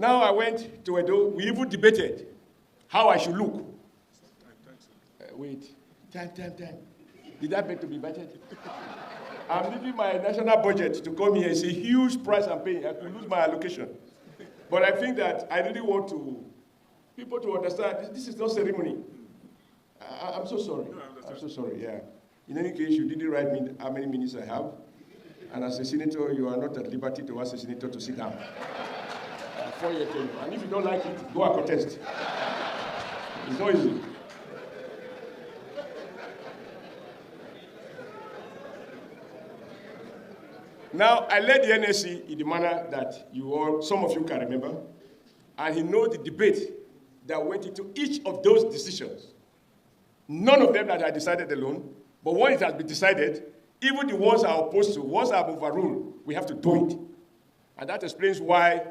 Now I went to Edo. We even debated how I should look. Wait, time. Did I beg to be invited? I'm leaving my national budget to come here. It's a huge price I'm paying. I could lose my allocation. But I think that I really want people to understand this is not ceremony. I'm so sorry. I'm so sorry, yeah. In any case, you didn't write me how many minutes I have. And as a senator, you are not at liberty to ask a senator to sit down. 4-year tenure. And if you don't like it, go and contest. It's not easy. Now, I led the NSC in the manner that some of you can remember, and he knows the debate that went into each of those decisions. None of them that I decided alone, but when it has been decided, even the ones I are opposed to, once I have overruled, we have to do it. And that explains why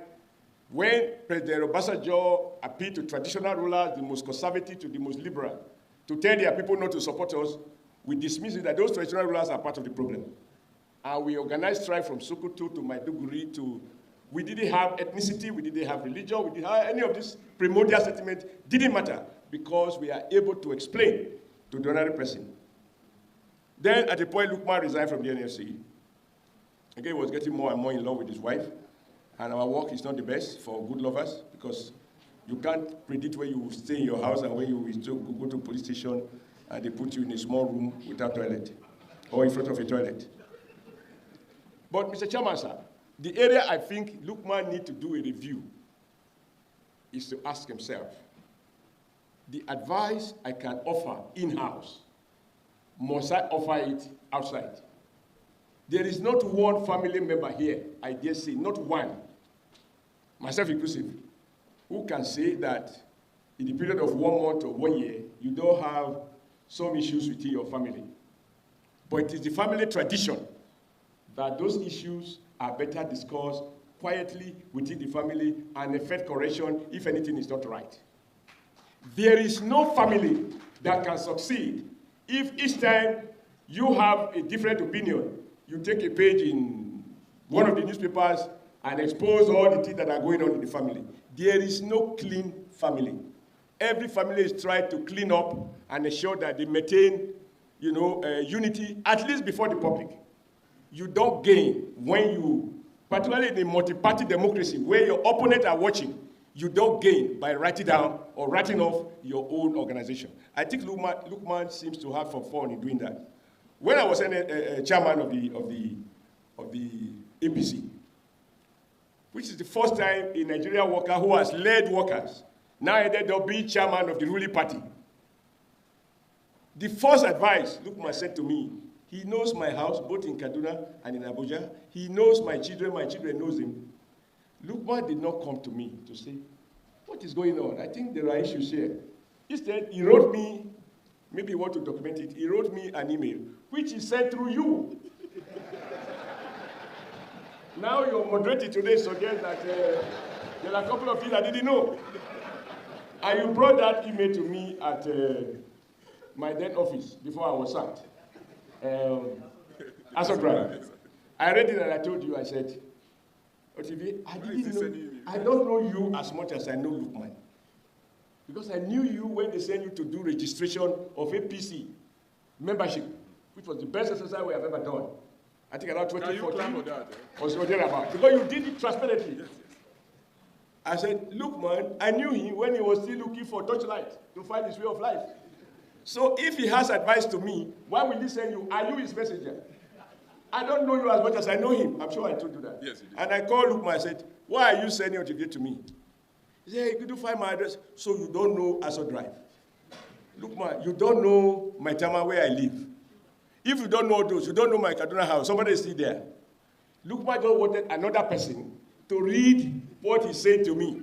when President Obasanjo appealed to traditional rulers, the most conservative to the most liberal, to tell their people not to support us, we dismiss it that those traditional rulers are part of the problem. And we organized strike from Sokoto to Maiduguri to, we didn't have ethnicity, we didn't have religion, we didn't have any of this primordial sentiment, didn't matter, because we are able to explain to the ordinary person. Then at a point, Lukman resigned from the NLC. Again, he was getting more and more in love with his wife, and our work is not the best for good lovers, because you can't predict where you will stay in your house and where you will go to police station, and they put you in a small room without toilet, or in front of a toilet. But, Mr. Chairman, sir, the area I think Lukman needs to do a review is to ask himself, the advice I can offer in-house, must I offer it outside? There is not one family member here, I dare say, not one, myself inclusive, who can say that in the period of 1 month or 1 year, you don't have some issues within your family. But it is the family tradition that those issues are better discussed quietly within the family and effect correction if anything is not right. There is no family that can succeed if each time you have a different opinion, you take a page in one of the newspapers and expose all the things that are going on in the family. There is no clean family. Every family is trying to clean up and ensure that they maintain, unity, at least before the public. You don't gain when you, particularly in a multi-party democracy, where your opponents are watching, you don't gain by writing down or writing off your own organization. I think Lukman seems to have some fun in doing that. When I was chairman of the APC, which is the first time a Nigerian worker who has led workers, now ended up being chairman of the ruling party. The first advice Lukman said to me, he knows my house, both in Kaduna and in Abuja. He knows my children knows him. Lukman did not come to me to say, what is going on? I think there are issues here. Instead, he wrote me, maybe you want to document it, he wrote me an email, which he sent through you. Now your moderator today suggests that there are a couple of things I didn't know. And you brought that email to me at my then office before I was sacked. As a grad. I read it and I told you, I said, OTV, I don't know you as much as I know Lukman. Because I knew you when they sent you to do registration of APC membership, which was the best exercise we have ever done. I think around 2014 or so thereabout. Because you did it transparently. Yes. I said, Lukman, I knew him when he was still looking for torchlight to find his way of life. So if he has advice to me, why will he send you? Are you his messenger? I don't know you as much as I know him. I'm sure I told you that. Yes, you did. And I called Lukman and said, why are you sending Otivie to me? He said, hey, could you find my address? So you don't know Aso Drive. Lukman, you don't know my Tama where I live. If you don't know those, you don't know my Kaduna house, somebody is still there. Lukman just wanted another person to read what he said to me.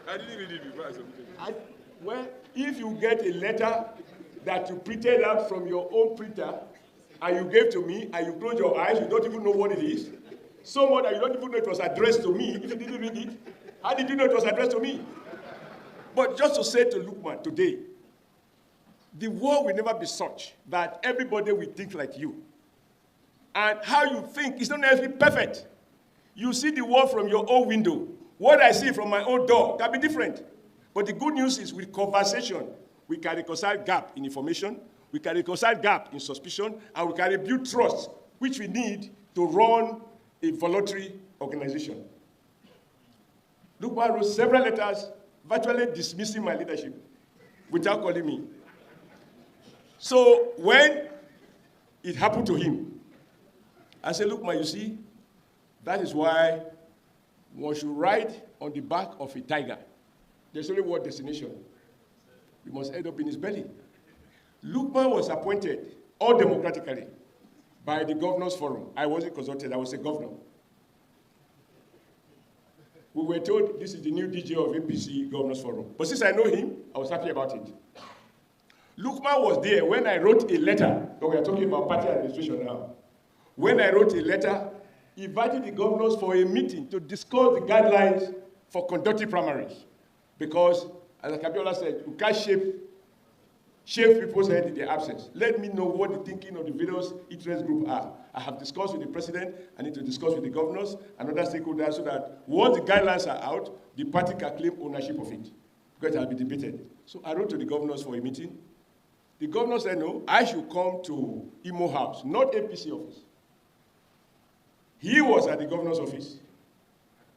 I didn't read it before I submitted it. Well, if you get a letter that you printed out from your own printer and you gave to me and you close your eyes, you don't even know what it is. So much that you don't even know it was addressed to me. If you didn't read it, how did you know it was addressed to me? But just to say to Lukman today, the world will never be such that everybody will think like you. And how you think is not necessarily perfect. You see the world from your own window. What I see from my own door can be different. But the good news is with conversation, we can reconcile gap in information, we can reconcile gap in suspicion, and we can rebuild trust, which we need to run a voluntary organization. Lukman wrote several letters virtually dismissing my leadership without calling me. So when it happened to him, I said, Lukman, you see, that is why one should ride on the back of a tiger. There's only one destination. We must end up in his belly. Lukman was appointed, all democratically, by the Governors Forum. I wasn't consulted, I was a governor. We were told this is the new DJ of APC Governors Forum. But since I know him, I was happy about it. Lukman was there when I wrote a letter. We are talking about party administration now. When I wrote a letter, invited the governors for a meeting to discuss the guidelines for conducting primaries. Because, as Kabiola said, you can't shave people's head in their absence. Let me know what the thinking of the various interest groups are. I have discussed with the president, I need to discuss with the governors and other stakeholders so that once the guidelines are out, the party can claim ownership of it, because it will be debated. So I wrote to the governors for a meeting. The governor said, no, I should come to Imo House, not APC office. He was at the governor's office,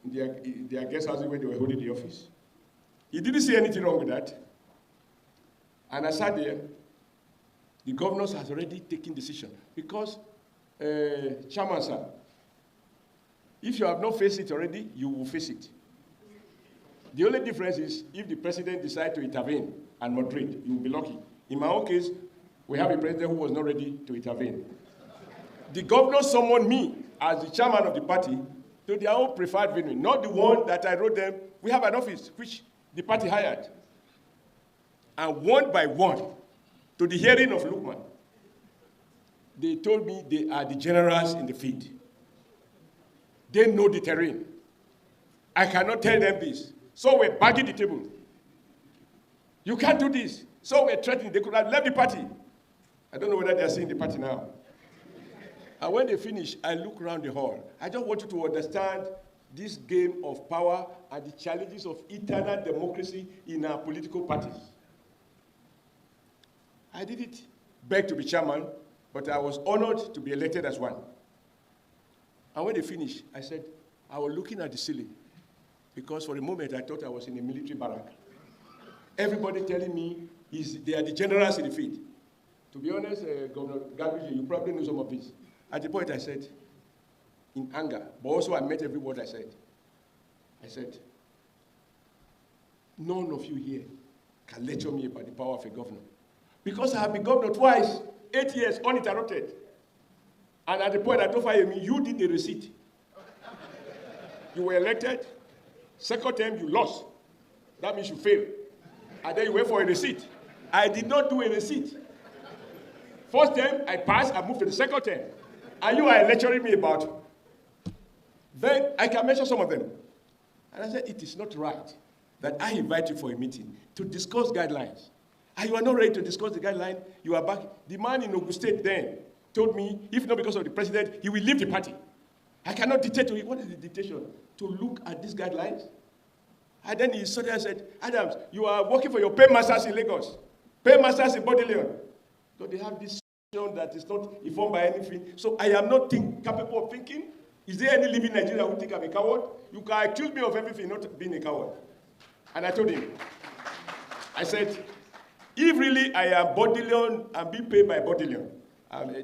in their guest house when they were holding the office. He didn't see anything wrong with that. And I sat there. The governors has already taken decision. Because, Chairman, sir, if you have not faced it already, you will face it. The only difference is if the president decides to intervene and moderate, you will be lucky. In my own case, we have a president who was not ready to intervene. The governors summoned me as the chairman of the party to their own preferred venue, not the one that I wrote them. We have an office which the party hired. And one by one, to the hearing of Lukman, they told me they are the generals in the field. They know the terrain. I cannot tell them this. So we're banging the table. You can't do this. So we're threatening. They could have left the party. I don't know whether they're seeing the party now. And when they finish, I look around the hall. I just want you to understand this game of power and the challenges of internal democracy in our political parties. I didn't beg to be chairman, but I was honored to be elected as one. And when they finished, I said, I was looking at the ceiling, because for a moment I thought I was in a military barrack. Everybody telling me they are the generals in the field. To be honest, Governor Gabriel, you probably know some of this. At the point I said, in anger, but also I meant every word I said. I said, none of you here can lecture me about the power of a governor. Because I have been governor twice, 8 years, uninterrupted. And at the point I told Fayemi, you did the receipt. You were elected. Second term, you lost. That means you failed. And then you went for a receipt. I did not do a receipt. First term, I passed, I moved to the second term. And you are lecturing me about. Then I can mention some of them. And I said, it is not right that I invite you for a meeting to discuss guidelines. And you are not ready to discuss the guideline, you are back. The man in Ogun State then told me, if not because of the president, he will leave the party. I cannot dictate to him. What is the dictation? To look at these guidelines? And then he suddenly said, Adams, you are working for your paymasters in Lagos. Paymasters in Bodleian. So they have this that is not informed by anything. So I am not capable of thinking. Is there any living Nigerian who think I'm a coward? You can accuse me of everything, not being a coward. And I told him, I said, if really I am Bodleian and being paid by Bodleian,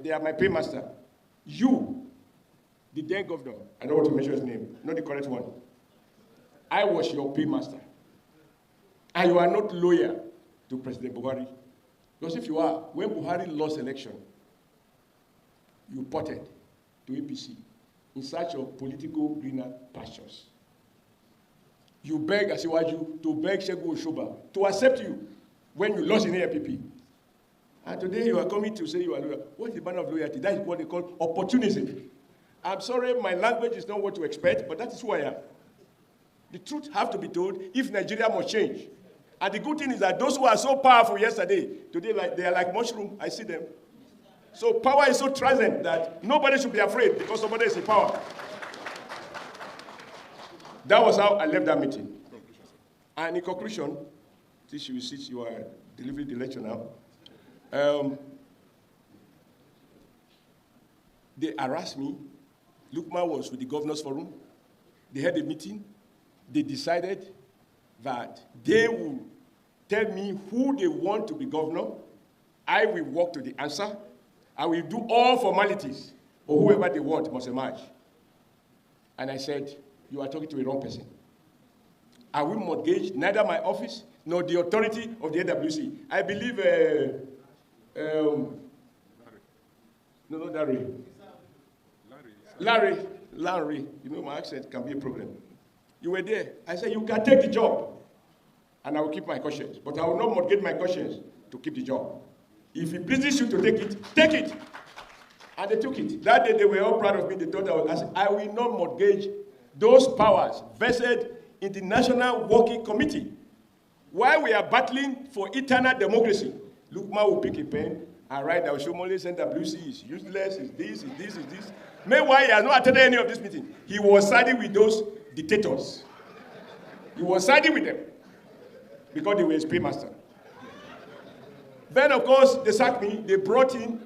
they are my paymaster, you, the then governor, I don't want to mention his name, not the correct one, I was your paymaster. And you are not loyal to President Buhari. Because if you are, when Buhari lost election, you potted to APC in search of political greener pastures. You beg Asiwaju to beg Segun Oshoba to accept you when you lost in APP. And today you are coming to say you are loyal. What is the banner of loyalty? That is what they call opportunism. I'm sorry, my language is not what you expect, but that is who I am. The truth has to be told if Nigeria must change. And the good thing is that those who are so powerful yesterday, today they are like mushroom. I see them. So power is so transient that nobody should be afraid because somebody is in power. That was how I left that meeting. And in conclusion, since you are delivering the lecture now, they harassed me. Lukman was with the Governors Forum. They had a meeting. They decided that they will tell me who they want to be governor. I will walk to the answer. I will do all formalities, or whoever they want must emerge. And I said, you are talking to a wrong person. I will mortgage neither my office nor the authority of the AWC. I believe, Larry, you know my accent can be a problem. You were there. I said, you can take the job, and I will keep my conscience. But I will not mortgage my conscience to keep the job. If it pleases you to take it, take it. And they took it. That day, they were all proud of me. They thought I said, I will not mortgage those powers vested in the National Working Committee. While we are battling for eternal democracy, Lukman will pick a pen and write that Oshiomhole's NWC is useless, is this, is this, is this. Meanwhile, he has not attended any of this meeting. He was siding with those dictators. He was siding with them because they were his paymaster. Then, of course, they sacked me. They brought in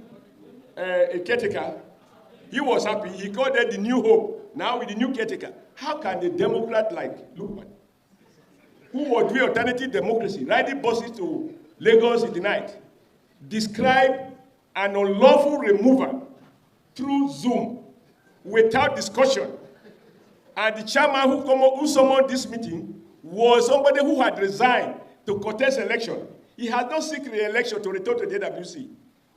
a caretaker. He was happy. He called it the new hope. Now with the new caretaker. How can a Democrat like Lukman, who was doing alternative democracy, riding buses to Lagos in the night, describe an unlawful removal through Zoom without discussion? And the chairman who summoned this meeting was somebody who had resigned to contest election. He had not seek re-election to return to the AWC.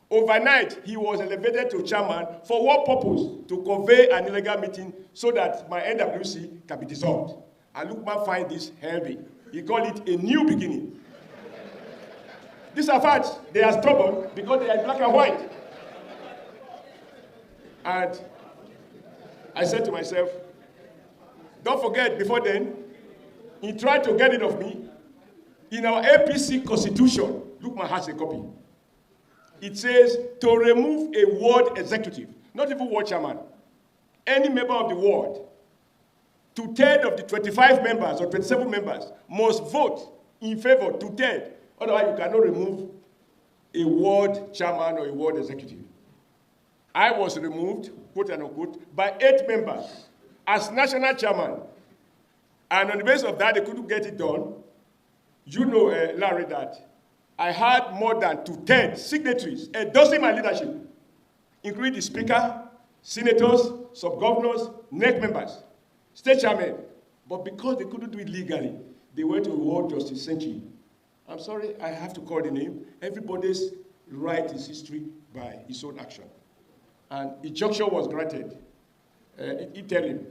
Overnight, he was elevated to chairman. For what purpose? To convey an illegal meeting so that my NWC can be dissolved. And Lukman finds this heavy. He called it a new beginning. These are facts. They are stubborn because they are black and white. And I said to myself, don't forget, before then, he tried to get rid of me. In our APC constitution, Lukman has a copy. It says to remove a ward executive, not even ward chairman, any member of the ward, 2/3 of the 25 members or 27 members must vote in favor, 2/3. Otherwise, you cannot remove a ward chairman or a ward executive. I was removed, quote and unquote, by 8 members as national chairman. And on the basis of that, they couldn't get it done. You know, Larry, that I had more than 2/3 signatories endorsing my leadership, including the speaker, senators, sub-governors, NEC members, state chairmen. But because they couldn't do it legally, they went to World Justice Century. I'm sorry, I have to call the name. Everybody's right is history by his own action. And injunction was granted, interim.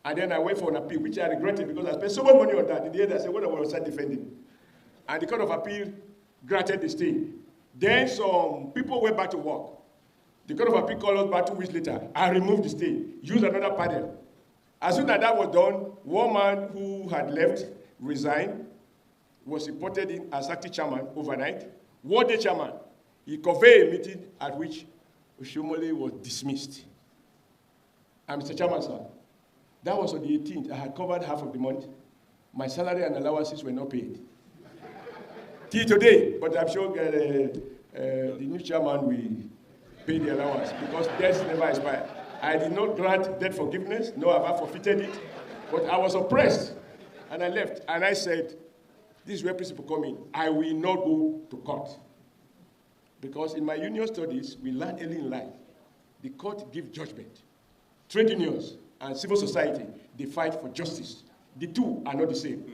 And then I went for an appeal, which I regretted because I spent so much money on that. In the end, I said, what I was defending? And the Court of Appeal granted the stay. Then some people went back to work. The Court of Appeal called us back 2 weeks later and removed the stay, used another panel. As soon as that was done, one man who had left, resigned, was reported in as acting chairman overnight. One day chairman, he convened a meeting at which Oshiomhole was dismissed. And Mr. Chairman, sir, that was on the 18th. I had covered half of the month. My salary and allowances were not paid. Till today, but I'm sure the new chairman will pay the allowance because debts never expire. I did not grant debt forgiveness, no, I've forfeited it, but I was oppressed, and I left. And I said, this is where principle come in. I will not go to court. Because in my union studies, we learned early in life, the court gives judgment. Trade unions and civil society, they fight for justice. The two are not the same.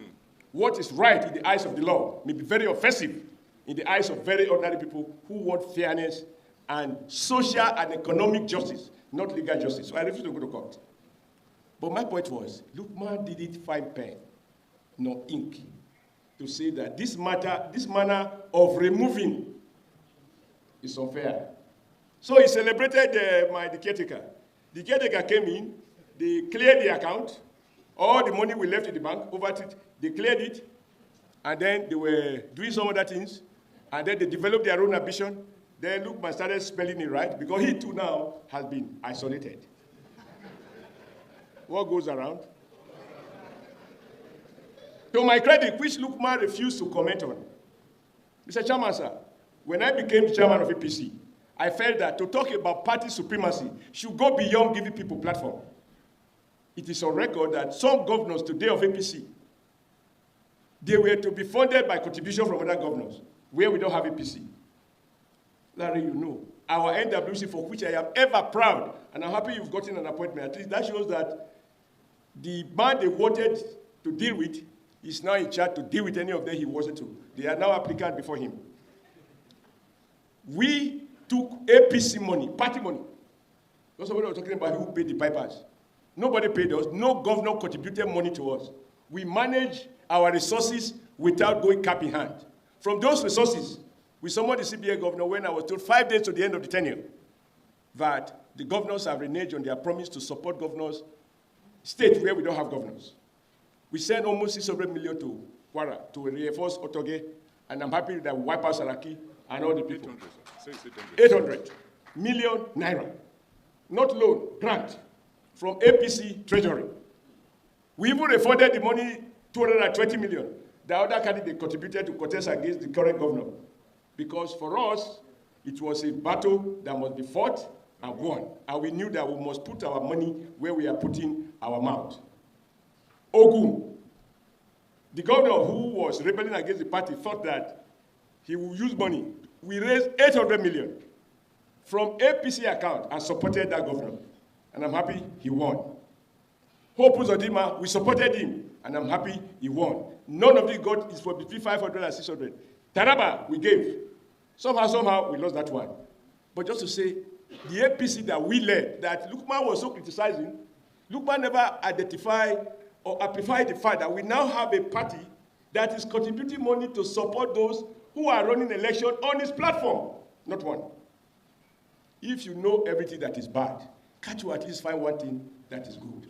What is right in the eyes of the law may be very offensive in the eyes of very ordinary people who want fairness and social and economic justice, not legal justice. So I refuse to go to court. But my point was, Lukman didn't find pen nor ink to say that this manner of removing is unfair. So he celebrated the caretaker. The caretaker came in, they cleared the account, all the money we left in the bank, over it, they cleared it, and then they were doing some other things, and then they developed their own ambition. Then Lukman started spelling it right, because he too now has been isolated. What goes around To my credit, which Lukman refused to comment on. Mr. Chairman, sir, when I became chairman of APC, I felt that to talk about party supremacy should go beyond giving people platform. It is on record that some governors today of APC, they were to be funded by contribution from other governors, where we don't have APC. Larry, you know, our NWC, for which I am ever proud, and I'm happy you've gotten an appointment. At least that shows that the man they wanted to deal with is now in charge to deal with any of them he wanted to. They are now applicant before him. We took APC money, party money. That's what we were talking about, who paid the pipers. Nobody paid us. No governor contributed money to us. We manage our resources without going cap in hand. From those resources, we summoned the CBA governor when I was told 5 days to the end of the tenure that the governors have reneged on their promise to support governors, states where we don't have governors. We sent almost 600 million to Kwara to reinforce Otoge, and I'm happy that we wipe out Saraki and all the people. 800 million naira. Not loan, grant from APC Treasury. We even refunded the money, 220 million. The other candidate contributed to contest against the current governor. Because for us, it was a battle that must be fought and won. And we knew that we must put our money where we are putting our mouth. Ogun, the governor who was rebelling against the party, thought that he would use money. We raised 800 million from APC account and supported that governor. And I'm happy he won. Hope Uzodinma, we supported him, and I'm happy he won. None of it got is for between 500 and 600. Taraba, we gave. Somehow, we lost that one. But just to say, the APC that we led, that Lukman was so criticizing, Lukman never identified or amplified the fact that we now have a party that is contributing money to support those who are running election on his platform. Not one. If you know everything that is bad, can't you at least find one thing that is good?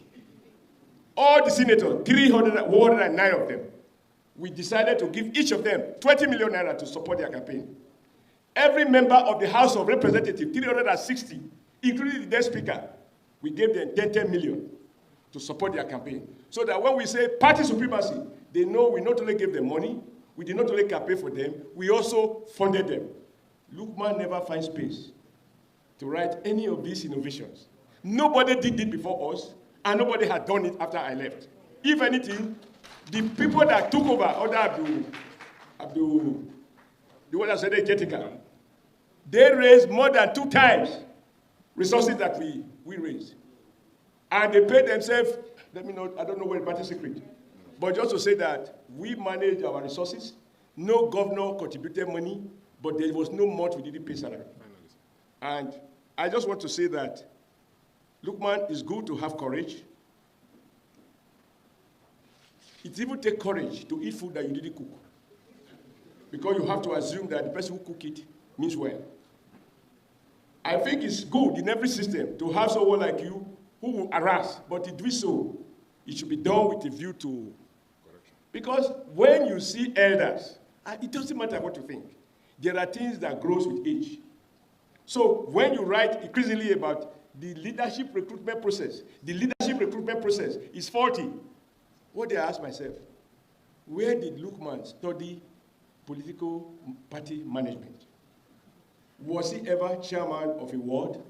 All the senators, 109 of them, we decided to give each of them 20 million naira to support their campaign. Every member of the House of Representatives, 360, including the desk speaker, we gave them 10 million to support their campaign. So that when we say party supremacy, they know we not only gave them money, we did not only campaign for them, we also funded them. Lukman never finds space to write any of these innovations. Nobody did it before us, and nobody had done it after I left. If anything, the people that took over, other the one that said they raised more than 2 times resources that we raised. And they paid themselves, let me know, I don't know what the party secret, but just to say that we managed our resources, no governor contributed money, but there was no month we didn't pay salary. And I just want to say that Lukman, is good to have courage. It even takes courage to eat food that you didn't cook. Because you have to assume that the person who cooked it means well. I think it's good in every system to have someone like you who will harass, but to do so, it should be done with a view to correction. Because when you see elders, it doesn't matter what you think. There are things that grows with age. So when you write increasingly about the leadership recruitment process is faulty. What did I ask myself? Where did Lukman study political party management? Was he ever chairman of a ward?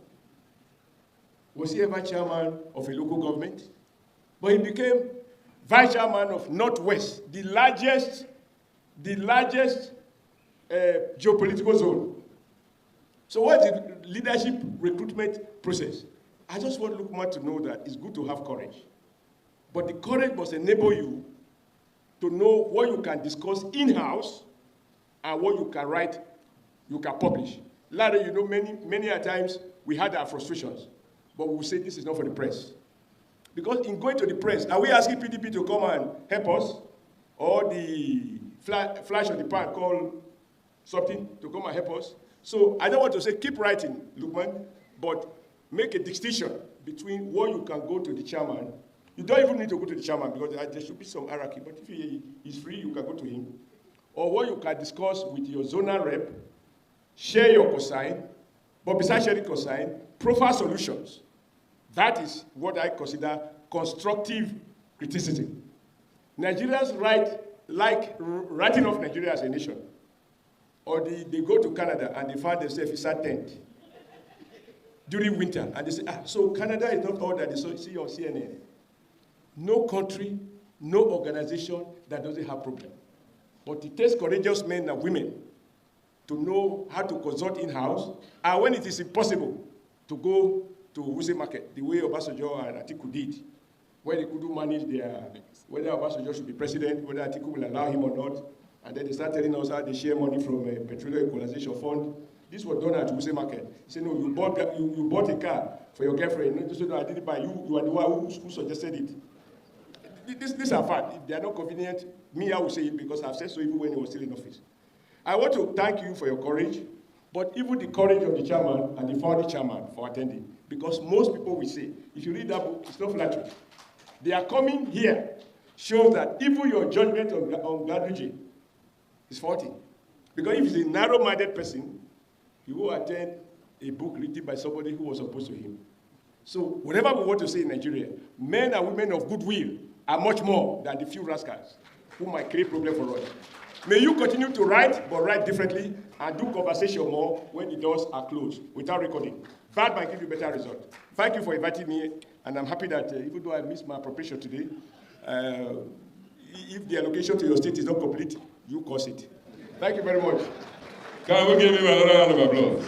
Was he ever chairman of a local government? But he became vice chairman of Northwest, the largest geopolitical zone. So what is the leadership recruitment process? I just want Lukman to know that it's good to have courage. But the courage must enable you to know what you can discuss in-house and what you can write, you can publish. Larry, you know, many a times we had our frustrations, but we will say this is not for the press. Because in going to the press, are we asking PDP to come and help us? Or the flash of the pan called something to come and help us? So I don't want to say keep writing, Lukman, but make a distinction between what you can go to the chairman. You don't even need to go to the chairman because there should be some hierarchy, but if he is free, you can go to him. Or what you can discuss with your zonal rep, share your cosign, but besides sharing cosign, profile solutions. That is what I consider constructive criticism. Nigerians like writing off Nigeria as a nation. Or they go to Canada and they find themselves inside tent during winter. And they say, so Canada is not all that they see on CNN. No country, no organization that doesn't have problem. But it takes courageous men and women to know how to consult in-house, and when it is impossible, to go to Wuse market, the way Obasanjo and Atiku did, where they couldn't manage whether Obasanjo should be president, whether Atiku will allow him or not, and then they start telling us how they share money from a petroleum equalization fund. This was done at Wuse market. He said, no, you bought a car for your girlfriend. No, no, I didn't buy. You are the one who suggested it. These are facts. If they are not convenient, I will say it because I've said so even when he was still in office. I want to thank you for your courage, but even the courage of the chairman and the founding chairman for attending, because most people will say, if you read that book, it's not flattery. They are coming here, shows that even your judgment on Ganduje is faulty. Because if he's a narrow-minded person, he will attend a book written by somebody who was opposed to him. So whatever we want to say in Nigeria, men and women of goodwill are much more than the few rascals who might create problems for us. May you continue to write, but write differently, and do conversation more when the doors are closed, without recording. That might give you better results. Thank you for inviting me, and I'm happy that even though I missed my preparation today, if the allocation to your state is not complete, you cause it. Thank you very much. Can we give him another round of applause?